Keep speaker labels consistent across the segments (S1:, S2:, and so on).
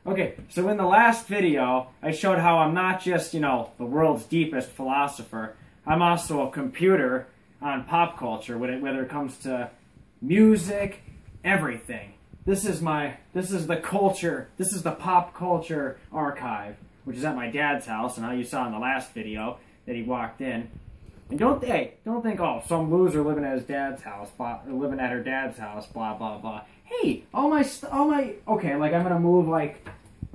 S1: Okay, so in the last video, I showed how I'm not just, the world's deepest philosopher. I'm also a computer on pop culture, whether it comes to music, everything. This is the pop culture archive, which is at my dad's house, and how you saw in the last video that he walked in. And don't think, oh, some loser living at his dad's house, living at her dad's house, blah blah blah. Hey, okay, like I'm gonna move like,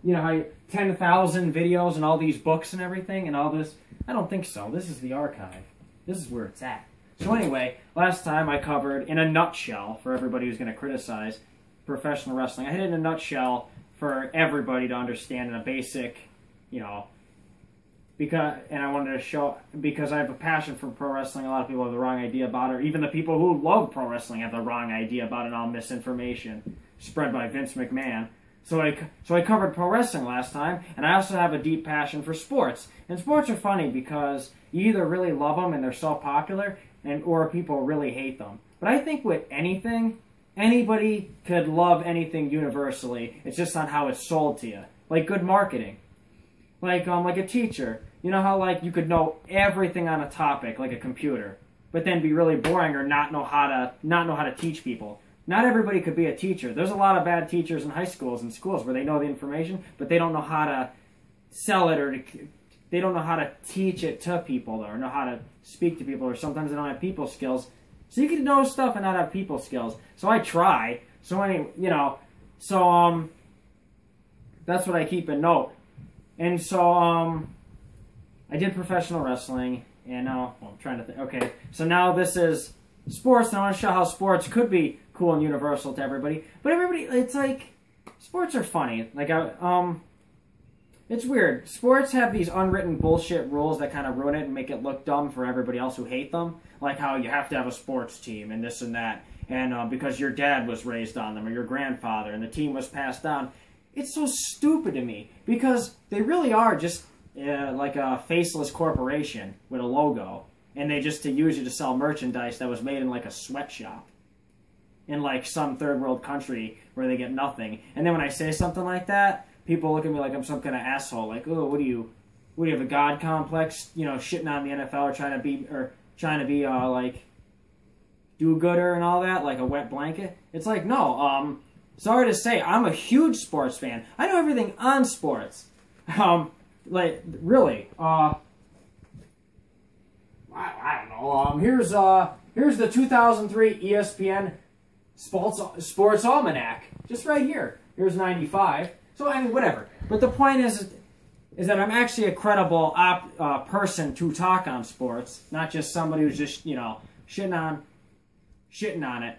S1: 10,000 videos and all these books and everything and all this. I don't think so. This is the archive. This is where it's at. So anyway, last time I covered in a nutshell for everybody who's gonna criticize professional wrestling. I hit it in a nutshell for everybody to understand in a basic, and I wanted to show, because I have a passion for pro wrestling, a lot of people have the wrong idea about it, or even the people who love pro wrestling have the wrong idea about it, and all misinformation spread by Vince McMahon. So I covered pro wrestling last time, and I also have a deep passion for sports. And sports are funny because you either really love them and they're so popular, or people really hate them. But I think with anything, anybody could love anything universally. It's just on how it's sold to you. Like good marketing. Like a teacher. You know how you could know everything on a topic like a computer, but then be really boring or not know how to teach people. Not everybody could be a teacher. There's a lot of bad teachers in high schools and schools where they know the information, but they don't know how to sell it, or they don't know how to teach it to people, or know how to speak to people, or sometimes they don't have people skills. So you can know stuff and not have people skills. So I try. So anyway, that's what I keep in note. And so I did professional wrestling, and now I'm trying to think. Okay, so now this is sports, and I want to show how sports could be cool and universal to everybody. But everybody, it's like sports are funny. It's weird. Sports have these unwritten bullshit rules that kind of ruin it and make it look dumb for everybody else who hate them. Like how you have to have a sports team and this and that, and because your dad was raised on them or your grandfather, and the team was passed down. It's so stupid to me because they really are just like a faceless corporation with a logo, and they just use you to sell merchandise that was made in like a sweatshop in like some third world country where they get nothing. And then when I say something like that, people look at me like I'm some kind of asshole. Like, oh, what do you have a god complex? Shitting on the NFL or trying to be like do-gooder and all that, like a wet blanket. It's like, no, sorry to say, I'm a huge sports fan. I know everything on sports. Really. I don't know. Here's the 2003 ESPN Sports Almanac, just right here. Here's 95. So I mean, whatever. But the point is that I'm actually a credible person to talk on sports, not just somebody who's just shitting on it.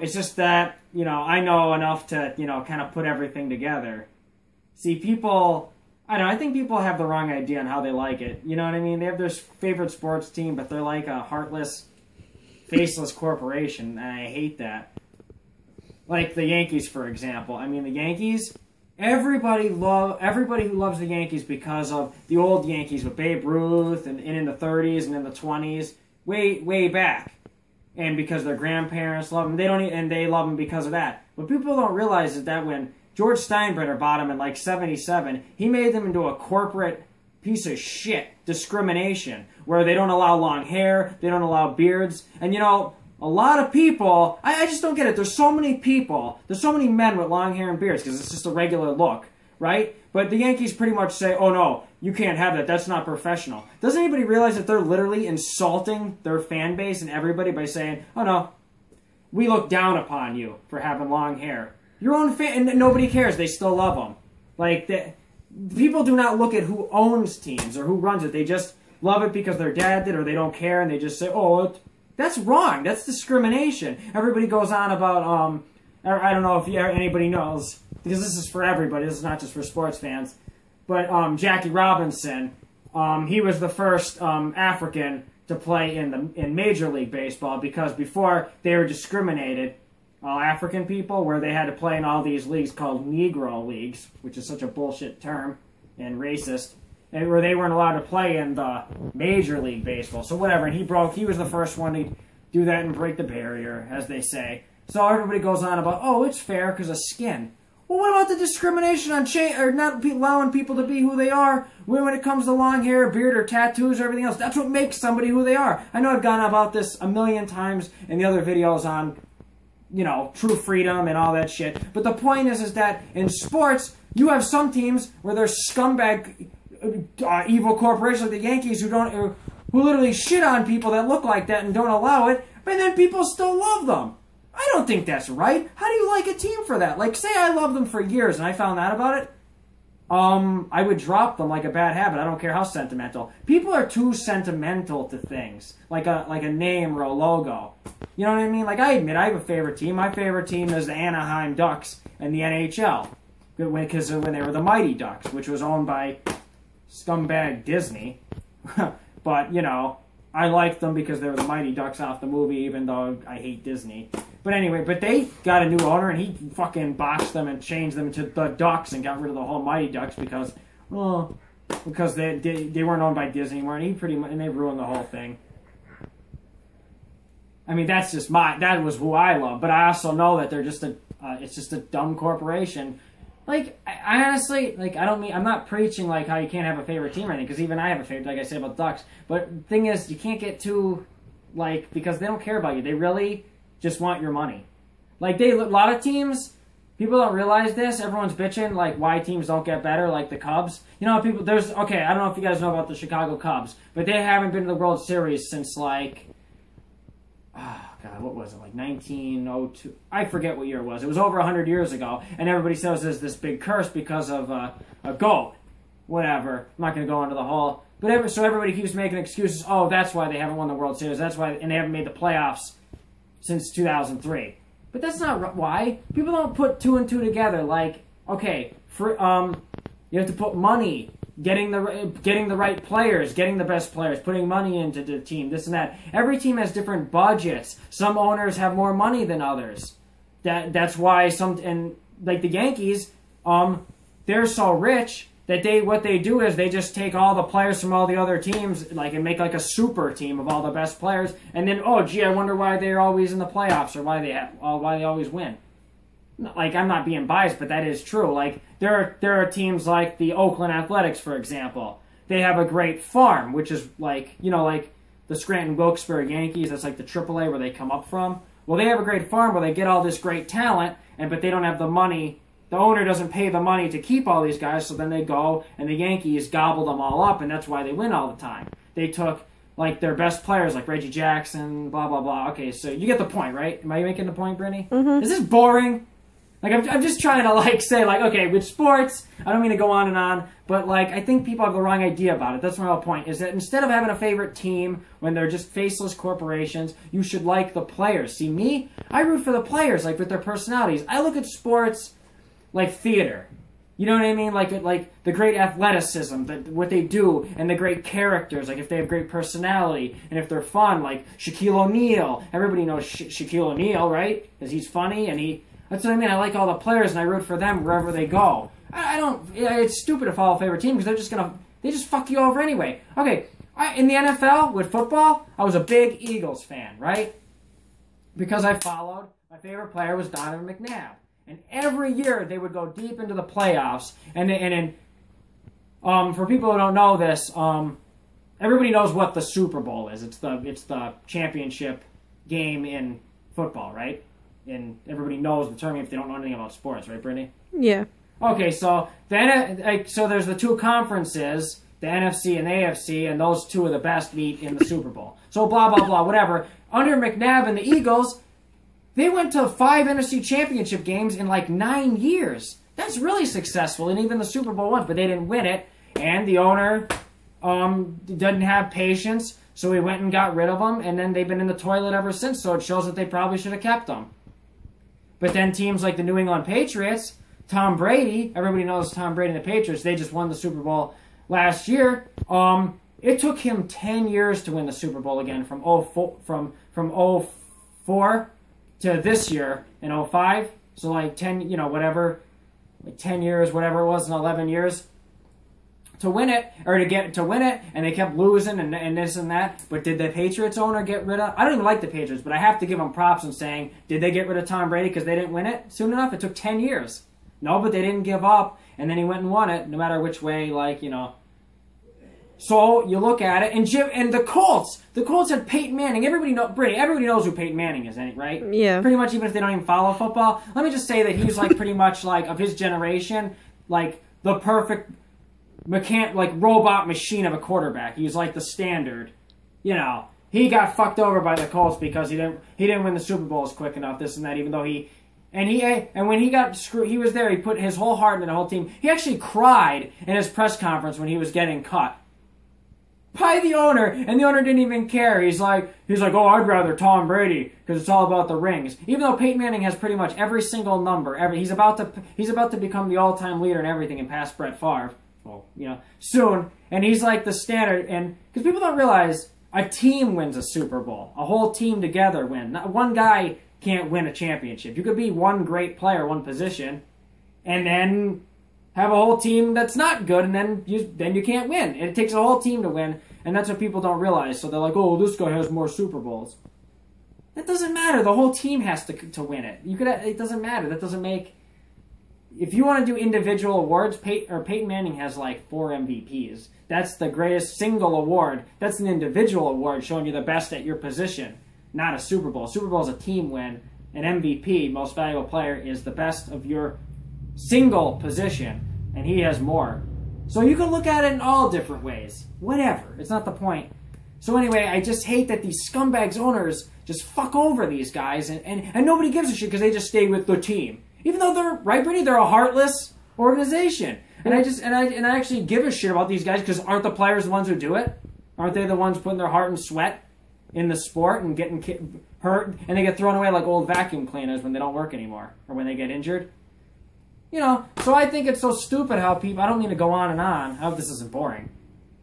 S1: It's just that, I know enough to, kind of put everything together. See, people, I think people have the wrong idea on how they like it. You know what I mean? They have their favorite sports team, but they're like a heartless, faceless corporation, and I hate that. Like the Yankees, for example. I mean, the Yankees, everybody who loves the Yankees because of the old Yankees with Babe Ruth, and in the 30s and in the 20s, way back. And because their grandparents love them, they love them because of that. What people don't realize is that when George Steinbrenner bought them in like 77, he made them into a corporate piece of shit discrimination where they don't allow long hair, they don't allow beards, and a lot of people, I just don't get it. There's so many people, there's so many men with long hair and beards because it's just a regular look, right? But the Yankees pretty much say, oh no, you can't have that, that's not professional. Doesn't anybody realize that they're literally insulting their fan base and everybody by saying, oh no, we look down upon you for having long hair. Your own fan, and nobody cares, they still love them. Like, people do not look at who owns teams or who runs it, they just love it because their dad did, or they don't care, and they just say, oh, that's wrong, that's discrimination. Everybody goes on about, I don't know if anybody knows, because this is for everybody, this is not just for sports fans, but Jackie Robinson, he was the first African to play in Major League Baseball, because before they were discriminated, African people, where they had to play in all these leagues called Negro leagues, which is such a bullshit term and racist, and where they weren't allowed to play in the Major League Baseball. So whatever, and he was the first one to do that and break the barrier, as they say. So everybody goes on about, oh, it's fair because of skin. Well, what about the discrimination on or not allowing people to be who they are when it comes to long hair, beard, or tattoos or everything else? That's what makes somebody who they are. I know I've gone about this a million times in the other videos on, you know, true freedom and all that shit. But the point is that in sports, you have some teams where there's scumbag, evil corporations like the Yankees who literally shit on people that look like that and don't allow it, but then people still love them. I don't think that's right. How do you like a team for that? Like, say I loved them for years and I found out about it. I would drop them like a bad habit. I don't care how sentimental. People are too sentimental to things, like a name or a logo. You know what I mean? Like, I admit I have a favorite team. My favorite team is the Anaheim Ducks in the NHL, because when they were the Mighty Ducks, which was owned by scumbag Disney. But, you know, I liked them because they were the Mighty Ducks off the movie, even though I hate Disney. But anyway, but they got a new owner, and he fucking botched them and changed them to the Ducks and got rid of the whole Mighty Ducks because they weren't owned by Disney anymore, and they ruined the whole thing. I mean, that was who I love, but I also know that they're just it's just a dumb corporation. Like, I honestly, like, I'm not preaching, like, how you can't have a favorite team or anything, because even I have a favorite, like I said about the Ducks. But the thing is, you can't get too, like, because they don't care about you. They really just want your money. Like, a lot of teams, people don't realize this. Everyone's bitching, like, why teams don't get better, like the Cubs. You know, okay, I don't know if you guys know about the Chicago Cubs, but they haven't been to the World Series since, like, God, what was it, like 1902? I forget what year it was. It was over 100 years ago, and everybody says there's this big curse because of a goat. Whatever. I'm not going to go into the whole... But so everybody keeps making excuses. Oh, that's why they haven't won the World Series. That's why, and they haven't made the playoffs since 2003. But that's not why. People don't put two and two together. Like, okay, you have to put money, getting the right players, getting the best players, putting money into the team, this and that. Every team has different budgets. Some owners have more money than others. That's why and like the Yankees, they're so rich that what they do is they just take all the players from all the other teams, like, and make like a super team of all the best players, and then, oh gee, I wonder why they're always in the playoffs or why they always win. Like, I'm not being biased, but that is true. Like, there are teams like the Oakland Athletics, for example. They have a great farm, which is like, you know, like the Scranton-Wilkes-Barre Yankees. That's like the AAA where they come up from. Well, they have a great farm where they get all this great talent, but they don't have the money. The owner doesn't pay the money to keep all these guys, so then they go, and the Yankees gobble them all up, and that's why they win all the time. They took, like, their best players, like Reggie Jackson, blah, blah, blah. Okay, so you get the point, right? Am I making the point, Brittany?
S2: Mm-hmm.
S1: Is this boring? Like, I'm just trying to, like, say, like, okay, with sports, I don't mean to go on and on, but, like, I think people have the wrong idea about it. That's my whole point, is that instead of having a favorite team when they're just faceless corporations, you should like the players. See, me, I root for the players, like, with their personalities. I look at sports like theater. You know what I mean? Like the great athleticism, what they do, and the great characters, like if they have great personality, and if they're fun, like Shaquille O'Neal. Everybody knows Shaquille O'Neal, right? Because he's funny, and that's what I mean. I like all the players, and I root for them wherever they go. I don't... It's stupid to follow a favorite team, because they just fuck you over anyway. Okay, in the NFL, with football, I was a big Eagles fan, right? Because I followed, my favorite player was Donovan McNabb. And every year they would go deep into the playoffs. And for people who don't know this, everybody knows what the Super Bowl is. It's the championship game in football, right? And everybody knows the term if they don't know anything about sports, right, Brittany?
S2: Yeah.
S1: Okay, so so there's the two conferences, the NFC and the AFC, and those two are the best meet in the Super Bowl. So blah, blah, blah, whatever. Under McNabb and the Eagles, they went to 5 NFC championship games in like 9 years. That's really successful, and even the Super Bowl once, but they didn't win it. And the owner didn't have patience, so he went and got rid of them, and then they've been in the toilet ever since, so it shows that they probably should have kept them. But then teams like the New England Patriots, Tom Brady, everybody knows Tom Brady and the Patriots, they just won the Super Bowl last year. It took him 10 years to win the Super Bowl again from 04 to this year in 05, so like 10, whatever, like 10 years, whatever it was, in 11 years, to win it, and they kept losing and this and that. But did the Patriots owner get rid of? I don't even like the Patriots, but I have to give them props in saying, did they get rid of Tom Brady because they didn't win it soon enough? It took 10 years. No, but they didn't give up, and then he went and won it, no matter which way, like, you know. So you look at it, and the Colts had Peyton Manning. Everybody knows who Peyton Manning is, right?
S2: Yeah.
S1: Pretty much, even if they don't even follow football. Let me just say that he's like pretty much like of his generation, like the perfect robot machine of a quarterback. He's like the standard. You know, he got fucked over by the Colts because he didn't win the Super Bowls quick enough. This and that, even though and when he got screwed, he was there. He put his whole heart into the whole team. He actually cried in his press conference when he was getting cut by the owner, and the owner didn't even care. He's like, oh, I'd rather Tom Brady because it's all about the rings. Even though Peyton Manning has pretty much every single number, he's about to become the all-time leader in everything and pass Brett Favre. Well, you know, soon, and he's like the standard. And because people don't realize, a team wins a Super Bowl, a whole team together win. Not one guy can't win a championship. You could be one great player, one position, and then have a whole team that's not good, and then you can't win. It takes a whole team to win, and that's what people don't realize. So they're like, oh, this guy has more Super Bowls. That doesn't matter. The whole team has to win it. It doesn't matter. That doesn't make. If you want to do individual awards, Peyton Manning has like 4 MVPs. That's the greatest single award. That's an individual award showing you the best at your position, not a Super Bowl. Super Bowl is a team win. An MVP, most valuable player, is the best of your single position, and he has more. So you can look at it in all different ways. Whatever. It's not the point. So anyway, I just hate that these scumbags owners just fuck over these guys, and nobody gives a shit because they just stay with the team. Even though they're, right, Brittany, they're a heartless organization. And I actually give a shit about these guys because aren't the players the ones who do it? Aren't they the ones putting their heart and sweat in the sport and getting hurt, and they get thrown away like old vacuum cleaners when they don't work anymore or when they get injured? You know, so I think it's so stupid how people, I don't mean to go on and on. I hope this isn't boring.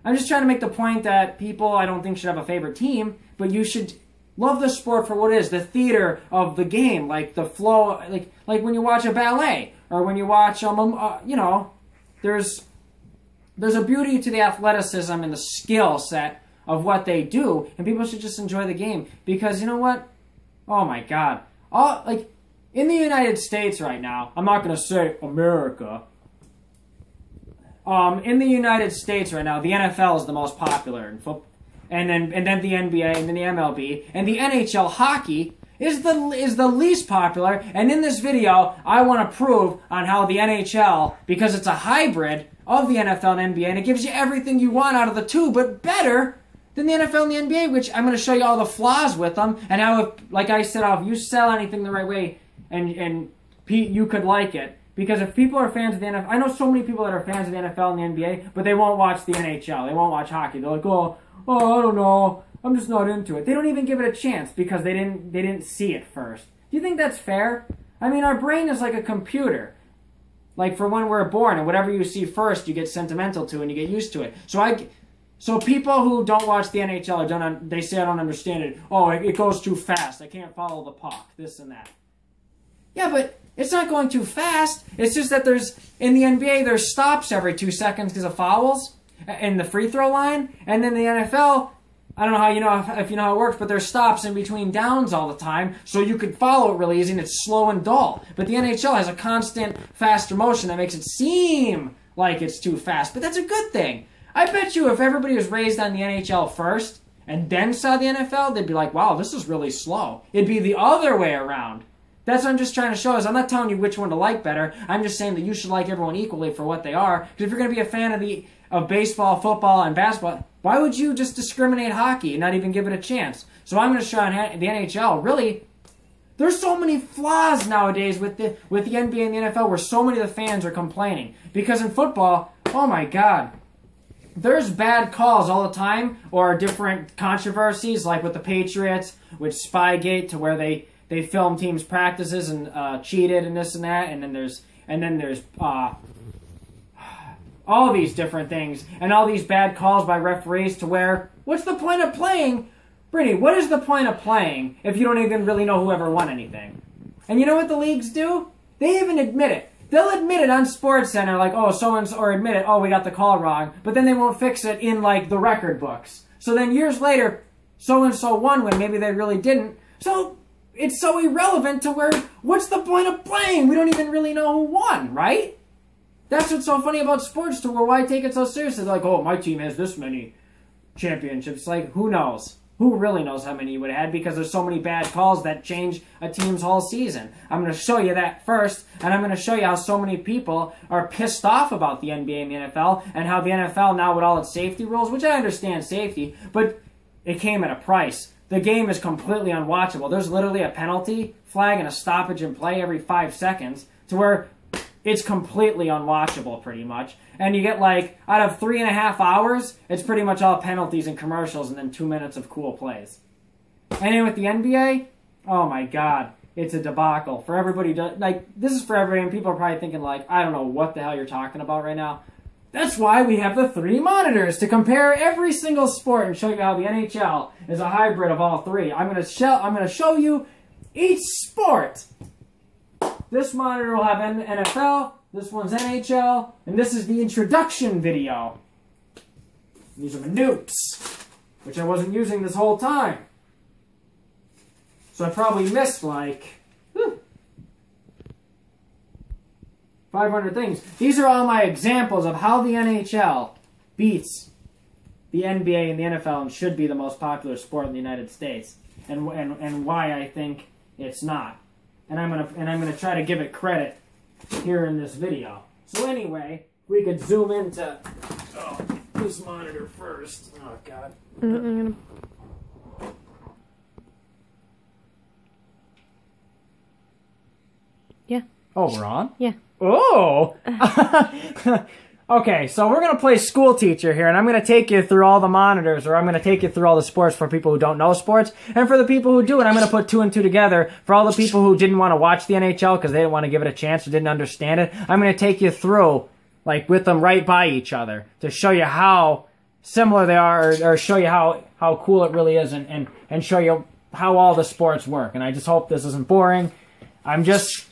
S1: I'm just trying to make the point that people, I don't think, should have a favorite team, but you should love the sport for what it is, the theater of the game, like the flow, like when you watch a ballet, or when you watch, you know, there's a beauty to the athleticism and the skill set of what they do, and people should just enjoy the game, because you know what? Oh my God. In the United States right now, I'm not going to say America, in the United States right now, the NFL is the most popular in football, and then the NBA, and then the MLB, and the NHL hockey is the least popular. And in this video, I want to prove on how the NHL, because it's a hybrid of the NFL and NBA, and it gives you everything you want out of the two, but better than the NFL and the NBA, which I'm going to show you all the flaws with them, and how, if, like I said, if you sell anything the right way, and you could like it. Because if people are fans of the NFL, I know so many people that are fans of the NFL and the NBA, but they won't watch the NHL. They won't watch hockey. They're like, oh, I don't know. I'm just not into it. They don't even give it a chance because they didn't see it first. Do you think that's fair? I mean, our brain is like a computer. Like for when we're born, and whatever you see first, you get sentimental to and you get used to it. So people who don't watch the NHL, they say I don't understand it. Oh, it goes too fast. I can't follow the puck. This and that. Yeah, but it's not going too fast. It's just that in the NBA, there's stops every 2 seconds because of fouls in the free throw line. And then the NFL, I don't know how if you know how it works, but there's stops in between downs all the time, so you could follow it really easy, and it's slow and dull. But the NHL has a constant faster motion that makes it seem like it's too fast. But that's a good thing. I bet you if everybody was raised on the NHL first and then saw the NFL, they'd be like, wow, this is really slow. It'd be the other way around. That's what I'm just trying to show is I'm not telling you which one to like better. I'm just saying that you should like everyone equally for what they are. Because if you're going to be a fan of baseball, football, and basketball, why would you just discriminate hockey and not even give it a chance? So I'm going to show on the NHL, really, there's so many flaws nowadays with the NBA and the NFL where so many of the fans are complaining. Because in football, oh my God, there's bad calls all the time, or different controversies like with the Patriots, with Spygate, to where they film teams' practices and cheated and this and that, and then there's all these different things and all these bad calls by referees, to where what's the point of playing? Brittany, what is the point of playing if you don't even really know whoever won anything? And you know what the leagues do? They even admit it. They'll admit it on SportsCenter, like, oh, so-and-so, or admit it, oh, we got the call wrong, but then they won't fix it in, like, the record books. So then years later, so-and-so won when maybe they really didn't. So it's so irrelevant to where, what's the point of playing? We don't even really know who won, right? That's what's so funny about sports to where why take it so seriously? Like, oh, my team has this many championships. Like, who knows? Who really knows how many you would have had, because there's so many bad calls that change a team's whole season. I'm going to show you that first, and I'm going to show you how so many people are pissed off about the NBA and the NFL, and how the NFL now with all its safety rules, which I understand safety, but it came at a price. The game is completely unwatchable. There's literally a penalty flag and a stoppage in play every 5 seconds to where it's completely unwatchable pretty much. And you get like, out of 3.5 hours, it's pretty much all penalties and commercials and then 2 minutes of cool plays. And then with the NBA, oh my God, it's a debacle. For everybody, like, this is for everybody, and people are probably thinking like, I don't know what the hell you're talking about right now. That's why we have the 3 monitors, to compare every single sport and show you how the NHL is a hybrid of all 3. I'm gonna show you each sport. This monitor will have NFL, this one's NHL, and this is the introduction video. These are my nukes, which I wasn't using this whole time. So I probably missed like 500 things. These are all my examples of how the NHL beats the NBA and the NFL and should be the most popular sport in the United States, and why I think it's not. And I'm gonna try to give it credit here in this video. So anyway, we could zoom into this monitor first. Oh God.
S2: Yeah.
S1: Oh, we're on?
S2: Yeah.
S1: Oh! Okay, so we're going to play school teacher here, and I'm going to take you through all the monitors, or I'm going to take you through all the sports for people who don't know sports, and for the people who do, and I'm going to put 2 and 2 together. For all the people who didn't want to watch the NHL because they didn't want to give it a chance or didn't understand it, I'm going to take you through, like, with them right by each other to show you how similar they are, or show you how cool it really is, and show you how all the sports work. And I just hope this isn't boring. I'm just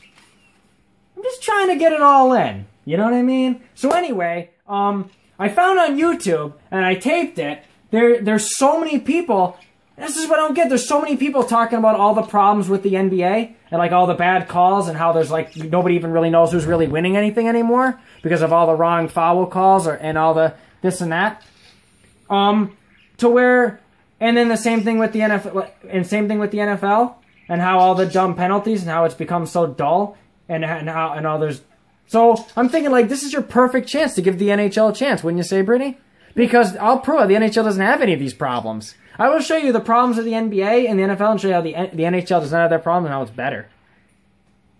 S1: trying to get it all in. You know what I mean? So anyway, I found on YouTube, and I taped it, there's so many people, this is what I don't get, there's so many people talking about all the problems with the NBA, and like all the bad calls, and how there's like, nobody even really knows who's really winning anything anymore, because of all the wrong foul calls, and all the this and that. To where, and then the same thing with the NFL, and how all the dumb penalties, and how it's become so dull, and how there's... So, I'm thinking, like, this is your perfect chance to give the NHL a chance, wouldn't you say, Brittany? Because I'll prove it, the NHL doesn't have any of these problems. I will show you the problems of the NBA and the NFL and show you how the NHL does not have their problems and how it's better.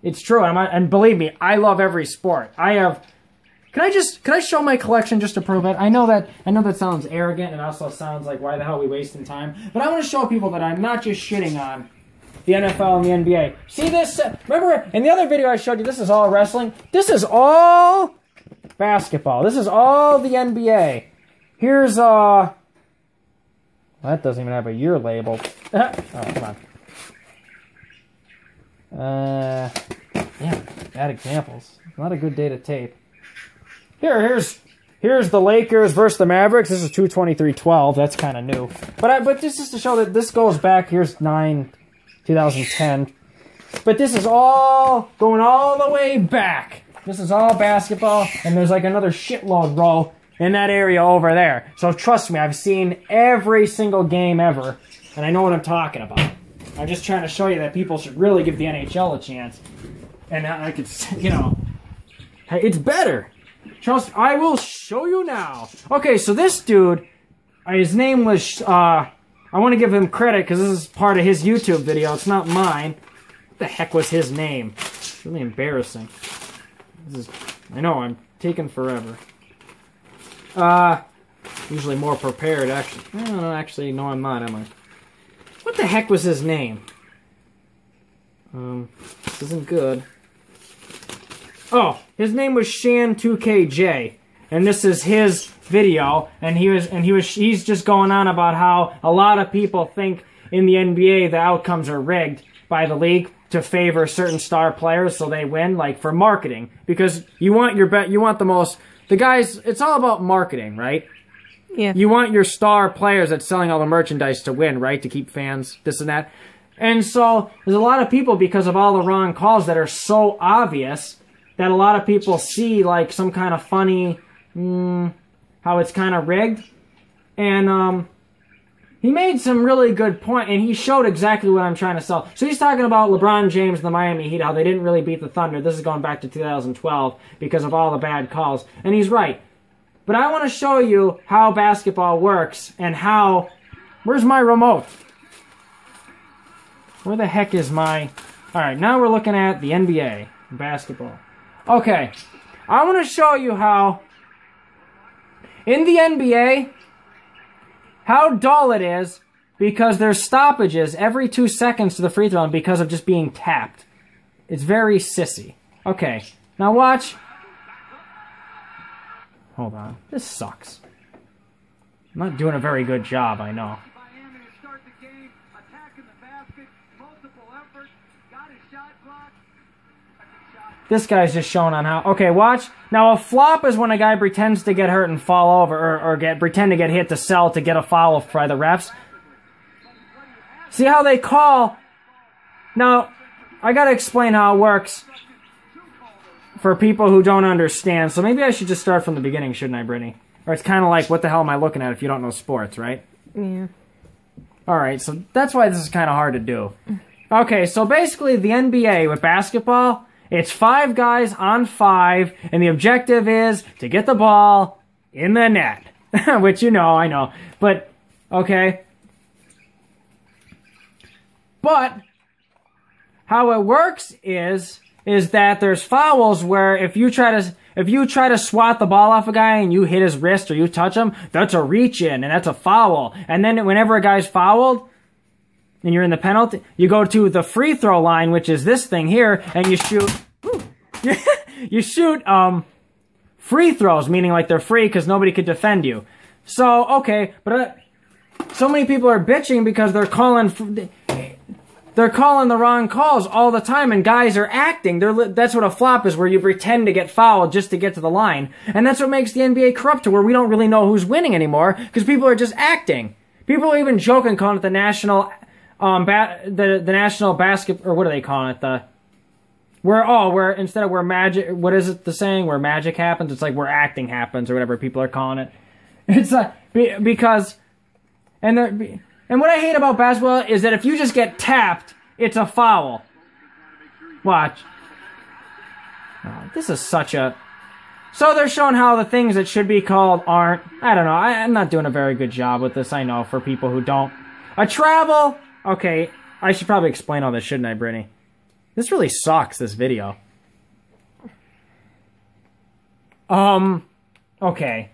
S1: It's true, and believe me, I love every sport. Can I show my collection just to prove it? I know that sounds arrogant and also sounds like, why the hell are we wasting time? But I want to show people that I'm not just shitting on the NFL and the NBA. See this? Remember, in the other video I showed you, this is all wrestling. This is all basketball. This is all the NBA. Here's, that doesn't even have a year labeled. Oh, come on. Yeah, bad examples. Not a good day to tape. Here's the Lakers versus the Mavericks. This is 2/23/12. That's kind of new. But this is to show that this goes back. Here's 2010. But this is all going all the way back. This is all basketball, and there's like another shitload row in that area over there. So trust me, I've seen every single game ever, and I know what I'm talking about. I'm just trying to show you that people should really give the NHL a chance. And I could, you know, hey, it's better. Trust, I will show you now. Okay, so this dude, his name was, I want to give him credit because this is part of his YouTube video. It's not mine. What the heck was his name? It's really embarrassing. I know, I'm taking forever. Usually more prepared, actually. No, I'm not, am I? What the heck was his name? This isn't good. Oh, his name was Shan2KJ, and this is his video, and he's just going on about how a lot of people think in the NBA the outcomes are rigged by the league to favor certain star players so they win, like for marketing, because you want the guys, it's all about marketing, right?
S2: Yeah.
S1: You want your star players that's selling all the merchandise to win, right? To keep fans, this and that. And so there's a lot of people, because of all the wrong calls that are so obvious, that a lot of people see like some kind of funny, how it's kind of rigged. And he made some really good point, and he showed exactly what I'm trying to sell. So he's talking about LeBron James and the Miami Heat, how they didn't really beat the Thunder. This is going back to 2012 because of all the bad calls. And he's right. But I want to show you how basketball works and how... Where's my remote? Where the heck is my... Alright, now we're looking at the NBA. Basketball. Okay. I want to show you how... In the NBA... How dull it is because there's stoppages every 2 seconds to the free throw line because of just being tapped. It's very sissy. Okay. Now watch... Hold on. This sucks. I'm not doing a very good job, I know. This guy's just showing on how... Okay, watch. Now, a flop is when a guy pretends to get hurt and fall over, or pretend to get hit to sell to get a foul by the refs. See how they call... Now, I gotta explain how it works for people who don't understand. So maybe I should just start from the beginning, shouldn't I, Brittany? Or it's kind of like, what the hell am I looking at if you don't know sports, right?
S2: Yeah.
S1: Alright, so that's why this is kind of hard to do. Okay, so basically the NBA with basketball, it's 5 guys on 5, and the objective is to get the ball in the net. Which, you know, I know. But, okay. But, how it works is that there's fouls where if you try to swat the ball off a guy and you hit his wrist or you touch him, that's a reach in and that's a foul. And then whenever a guy's fouled and you're in the penalty, you go to the free throw line, which is this thing here, and you shoot you shoot free throws, meaning like they're free because nobody could defend you. So, okay, but so many people are bitching because they're calling the wrong calls all the time, and guys are acting. That's what a flop is, where you pretend to get fouled just to get to the line. And that's what makes the NBA corrupt, to where we don't really know who's winning anymore, because people are just acting. People are even joking, calling it the national, the national basket, or what are they calling it? Where instead of where magic, what is it the saying? Where magic happens, it's like where acting happens, or whatever people are calling it. It's like, because, and what I hate about basketball is that if you just get tapped, it's a foul. Watch. Oh, this is such a... So they're showing how the things that should be called aren't. I don't know. I'm not doing a very good job with this, I know, for people who don't. A travel... Okay, I should probably explain all this, shouldn't I, Brittany? This really sucks, this video. Okay.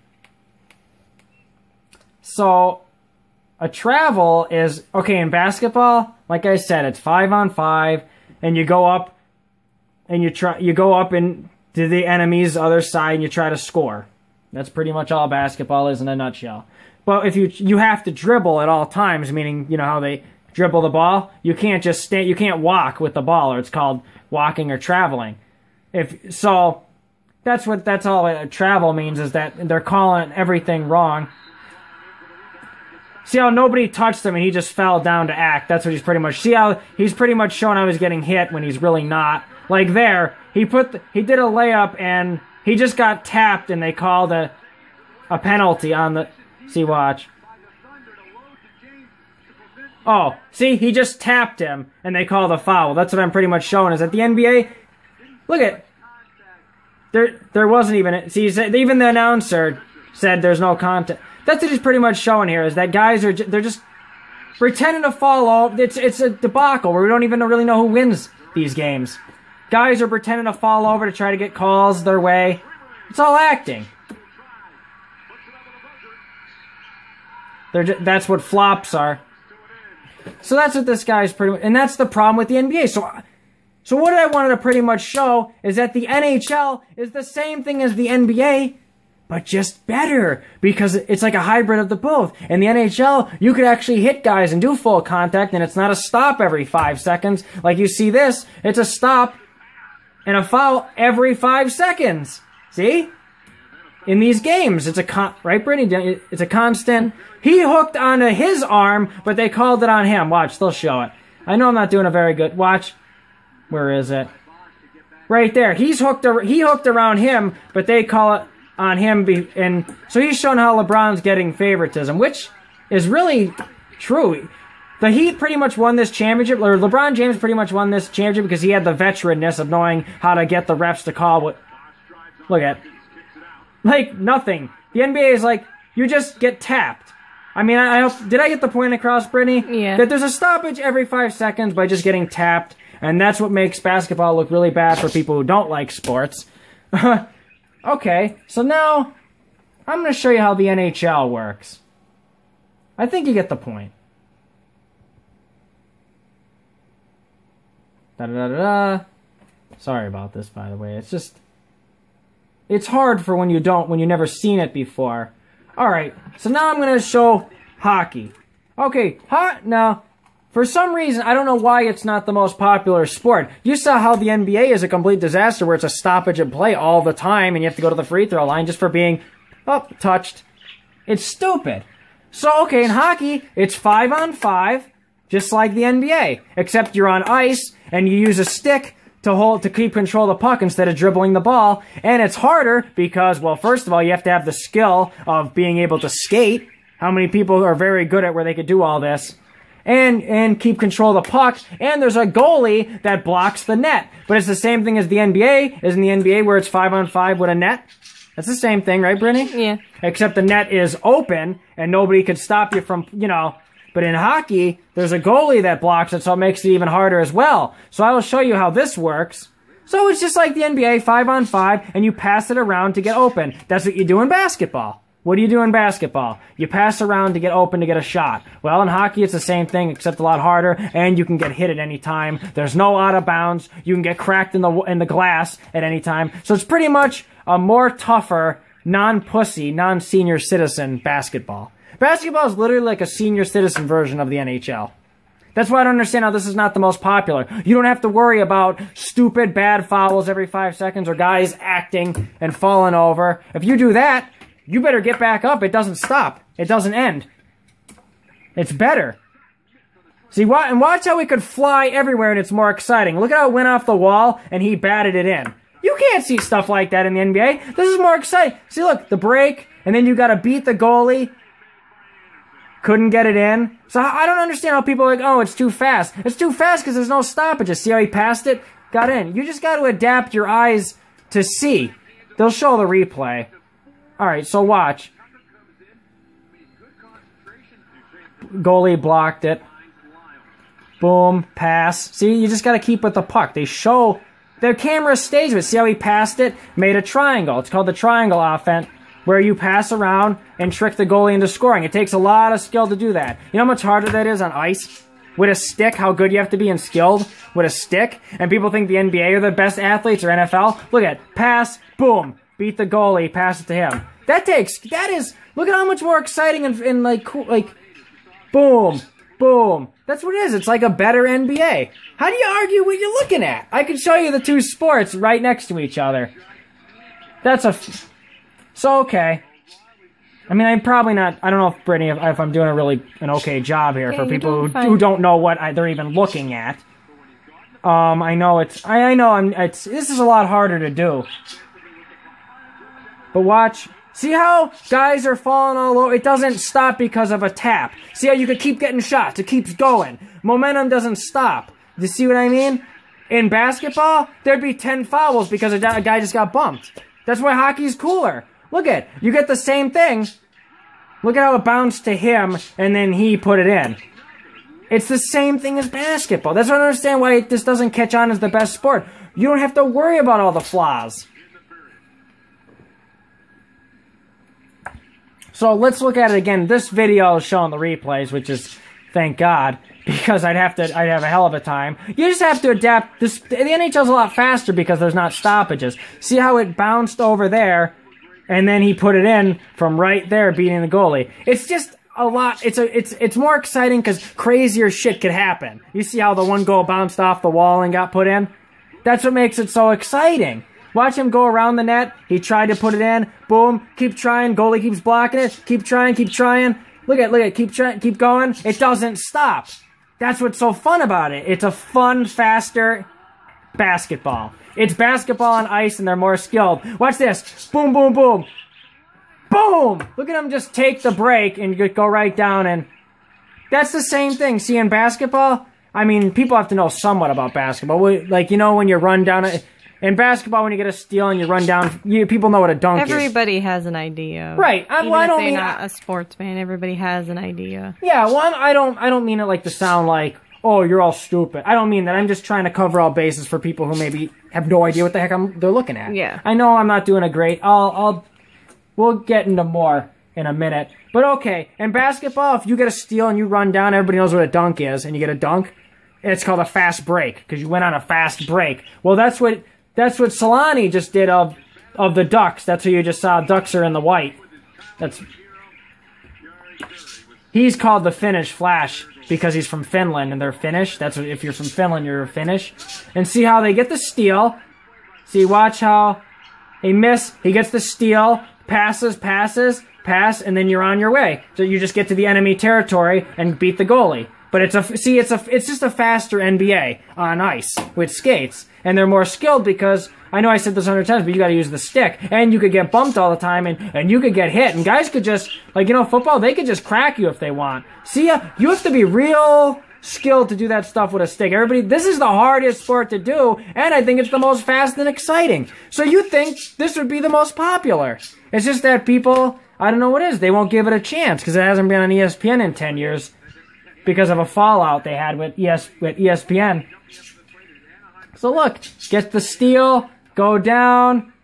S1: So... A travel is, okay, in basketball, like I said, it's 5 on 5, and you go up, and you go up into the enemy's other side, and you try to score. That's pretty much all basketball is in a nutshell. But if you have to dribble at all times, meaning, you know how they dribble the ball? You can't just stand, you can't walk with the ball, or it's called walking or traveling. So, that's all a travel means, is that they're calling everything wrong. See how nobody touched him and he just fell down to act. That's what he's pretty much... See how he's pretty much showing how he's getting hit when he's really not. Like there, he did a layup and he just got tapped and they called a penalty on the... See, watch. Oh, see, he just tapped him and they called a foul. That's what I'm pretty much showing, is that the NBA... Look at... There wasn't even... See, even the announcer said there's no contact. That's what he's pretty much showing here, is that guys they're just pretending to follow. It's a debacle where we don't even really know who wins these games. Guys are pretending to fall over to try to get calls their way. It's all acting. That's what flops are. So that's what this guy's pretty much... And that's the problem with the NBA. So what I wanted to pretty much show is that the NHL is the same thing as the NBA, but just better, because it's like a hybrid of the both. In the NHL, you could actually hit guys and do full contact, and it's not a stop every 5 seconds. Like you see this, it's a stop and a foul every 5 seconds. See? In these games, it's right, Brittany? It's a constant. He hooked onto his arm, but they called it on him. Watch, they'll show it. I know I'm not doing a very good... Watch. Where is it? Right there. He hooked around him, but they call it on him. And so he's showing how LeBron's getting favoritism, which is really true. The Heat pretty much won this championship, or LeBron James pretty much won this championship because he had the veteranness of knowing how to get the refs to call what... Look at... Like, nothing. The NBA is like, you just get tapped. I mean, did I get the point across, Brittany?
S2: Yeah.
S1: That there's a stoppage every 5 seconds by just getting tapped, and that's what makes basketball look really bad for people who don't like sports. Okay, so now I'm going to show you how the NHL works. I think you get the point. Da-da-da-da-da. Sorry about this, by the way. It's just... It's hard for when you've never seen it before. Alright, so now I'm going to show hockey. Okay, now, for some reason, I don't know why it's not the most popular sport. You saw how the NBA is a complete disaster where it's a stoppage and play all the time and you have to go to the free throw line just for being, touched. It's stupid. So, okay, in hockey, it's 5-on-5, just like the NBA, except you're on ice and you use a stick to keep control of the puck instead of dribbling the ball. And it's harder because, well, first of all, you have to have the skill of being able to skate. How many people are very good at where they could do all this? And keep control of the puck. And there's a goalie that blocks the net. But it's the same thing as the NBA. Isn't the NBA where it's 5-on-5 with a net? That's the same thing, right, Brittany?
S2: Yeah.
S1: Except the net is open and nobody could stop you from, But in hockey, there's a goalie that blocks it, so it makes it even harder as well. So I will show you how this works. So it's just like the NBA, 5-on-5, and you pass it around to get open. That's what you do in basketball. What do you do in basketball? You pass around to get open to get a shot. Well, in hockey, it's the same thing, except a lot harder, and you can get hit at any time. There's no out of bounds. You can get cracked in the glass at any time. So it's pretty much a more tougher, non-pussy, non-senior citizen basketball. Basketball is literally like a senior citizen version of the NHL. That's why I don't understand how this is not the most popular. You don't have to worry about stupid bad fouls every 5 seconds or guys acting and falling over. If you do that, you better get back up. It doesn't stop. It doesn't end. It's better. See, watch how he could fly everywhere and it's more exciting. Look at how it went off the wall and he batted it in. You can't see stuff like that in the NBA. This is more exciting. See, look, the break, and then you got to beat the goalie. Couldn't get it in. So I don't understand how people are like, oh, it's too fast. It's too fast because there's no stoppages. See how he passed it? Got in. You just got to adapt your eyes to see. They'll show the replay. Alright, so watch. Goalie blocked it. Boom, pass. See, you just got to keep with the puck. They show... Their camera staged it. See how he passed it? Made a triangle. It's called the triangle offense, where you pass around and trick the goalie into scoring. It takes a lot of skill to do that. You know how much harder that is on ice? With a stick, how good you have to be and skilled with a stick? And people think the NBA are the best athletes or NFL? Look at pass, boom, beat the goalie, pass it to him. That is, look at how much more exciting and like, cool, like, boom, boom. That's what it is. It's like a better NBA. How do you argue what you're looking at? I can show you the two sports right next to each other. So, okay. I mean, I'm probably not... I don't know if, Brittany, if I'm doing an okay job here for people who don't know what they're even looking at. I know this is a lot harder to do. But watch. See how guys are falling all over? It doesn't stop because of a tap. See how you could keep getting shots? It keeps going. Momentum doesn't stop. Do you see what I mean? In basketball, there'd be 10 fouls because a guy just got bumped. That's why hockey's cooler. Look at, you get the same thing. Look at how it bounced to him, and then he put it in. It's the same thing as basketball. That's why I don't understand why this doesn't catch on as the best sport. You don't have to worry about all the flaws. So let's look at it again. This video is showing the replays, which is, thank God, because I'd have a hell of a time. You just have to adapt. The NHL's a lot faster because there's not stoppages. See how it bounced over there? And then he put it in from right there, beating the goalie. It's just a lot. It's more exciting because crazier shit could happen. You see how the one goal bounced off the wall and got put in? That's what makes it so exciting. Watch him go around the net. He tried to put it in. Boom. Keep trying. Goalie keeps blocking it. Keep trying. Keep trying. Look at. Keep trying. Keep going. It doesn't stop. That's what's so fun about it. It's a fun, faster basketball. It's basketball on ice, and they're more skilled. Watch this. Boom, boom, boom. Boom! Look at them just take the break and go right down, and that's the same thing. See, in basketball, I mean, people have to know somewhat about basketball. Like, you know, when you run down... In basketball, when you get a steal and you run down, people know what a dunk is.
S2: Everybody has an idea.
S1: Right. I don't mean...
S2: not a sportsman, everybody has an idea.
S1: Yeah, well, I don't mean it like to sound like, oh, you're all stupid. I don't mean that. I'm just trying to cover all bases for people who maybe have no idea what the heck they're looking at.
S2: Yeah.
S1: I know I'm not doing a great... We'll get into more in a minute. But okay, in basketball, if you get a steal and you run down, everybody knows what a dunk is, and you get a dunk, it's called a fast break, because you went on a fast break. Well, that's what Solani just did of the Ducks. That's who you just saw. Ducks are in the white. He's called the Finnish Flash because he's from Finland and they're Finnish. That's what, if you're from Finland, you're Finnish. And see how they get the steal. See, watch how they miss. He gets the steal, pass, and then you're on your way. So you just get to the enemy territory and beat the goalie. But it's just a faster NBA on ice with skates. And they're more skilled because, I know I said this 100 times, but you gotta use the stick. And you could get bumped all the time, and you could get hit. And guys could just, like, you know, football, they could just crack you if they want. See ya? You have to be real skilled to do that stuff with a stick. Everybody, this is the hardest sport to do, and I think it's the most fast and exciting. So you think this would be the most popular. It's just that people, I don't know what it is, they won't give it a chance because it hasn't been on ESPN in 10 years. Because of a fallout they had with ESPN. So look, get the steal, go down,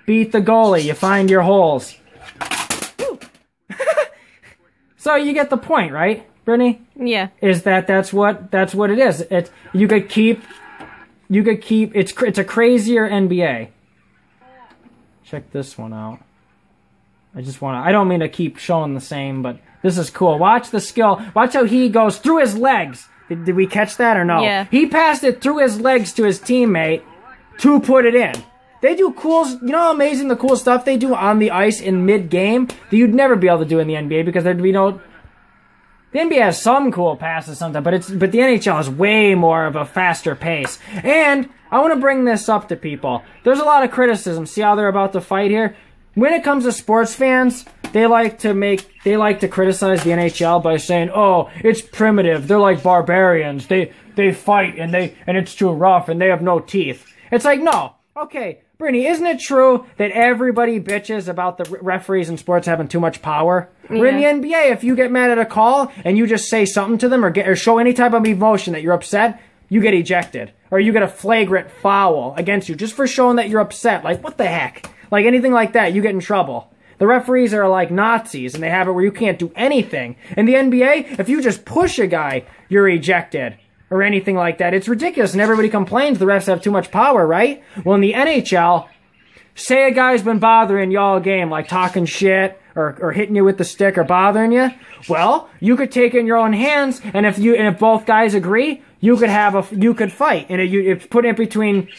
S1: beat the goalie. You find your holes. So you get the point, right, Brittany?
S2: Yeah.
S1: Is that's what it is. You could keep. It's a crazier NBA. Check this one out. I don't mean to keep showing the same, but this is cool. Watch the skill. Watch how he goes through his legs. Did we catch that or no?
S2: Yeah.
S1: He passed it through his legs to his teammate to put it in. They do cool, you know how amazing the cool stuff they do on the ice in mid-game that you'd never be able to do in the NBA because there'd be no... The NBA has some cool passes sometimes, but the NHL is way more of a faster pace. And I want to bring this up to people. There's a lot of criticism. See how they're about to fight here? When it comes to sports fans, they like to criticize the NHL by saying, "Oh, it's primitive. They're like barbarians. They fight and it's too rough and they have no teeth." It's like, no. Okay, Brittany, isn't it true that everybody bitches about the referees in sports having too much power? Yeah. We're in the NBA. If you get mad at a call and you just say something to them or show any type of emotion that you're upset, you get ejected. Or you get a flagrant foul against you just for showing that you're upset. Like, what the heck? Like, anything like that, you get in trouble. The referees are like Nazis, and they have it where you can't do anything. In the NBA, if you just push a guy, you're ejected. Or anything like that. It's ridiculous, and everybody complains the refs have too much power, right? Well, in the NHL, say a guy's been bothering you all game, like talking shit, or hitting you with the stick, or bothering you. Well, you could take it in your own hands, and if both guys agree, you could fight, and it's put in between